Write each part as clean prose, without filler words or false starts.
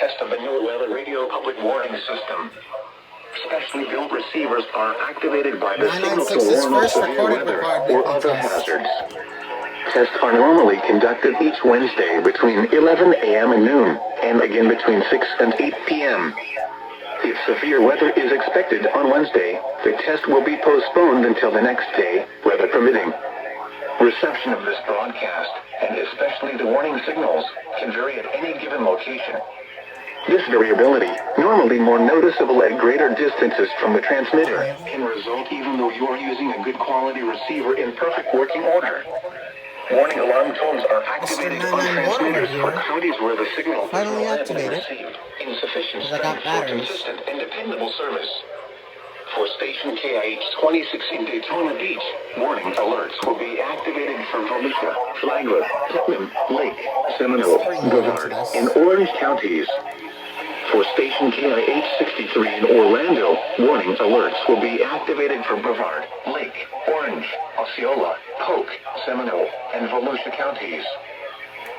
test of the new weather radio public warning system. Specially built receivers are activated by the signal to warn of severe weather or other hazards. Tests are normally conducted each Wednesday between 11 a.m. and noon, and again between 6 and 8 p.m. If severe weather is expected on Wednesday, the test will be postponed until the next day, weather permitting. Reception of this broadcast, and especially the warning signals, can vary at any given location. This variability, normally more noticeable at greater distances from the transmitter, can result even though you are using a good quality receiver in perfect working order. Warning alarm tones are activated on transmitters for counties where the signal is reliably received. Insufficient strength for consistent and dependable service. For station KIH 26 in Daytona Beach, warning alerts will be activated for Volusia, Flagler, Putnam, Lake, Seminole, Brevard, and Orange counties. For station KIH 63 in Orlando, warning alerts will be activated for Brevard, Lake, Orange, Osceola, Polk, Seminole, and Volusia counties.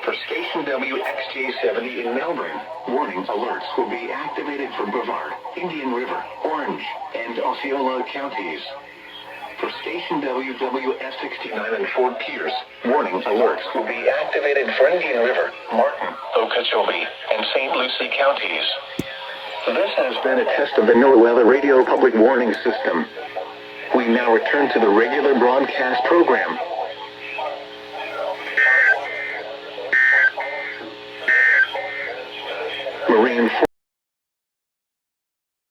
For station WXJ70 in Melbourne, warning alerts will be activated for Brevard, Indian River, Orange, and Osceola counties. For station WWS69 in Fort Pierce, warning alerts will be activated for Indian River, Martin, Okeechobee, and St. Lucie counties. This has been a test of the NOAA Radio Public Warning System. We now return to the regular broadcast program. Marine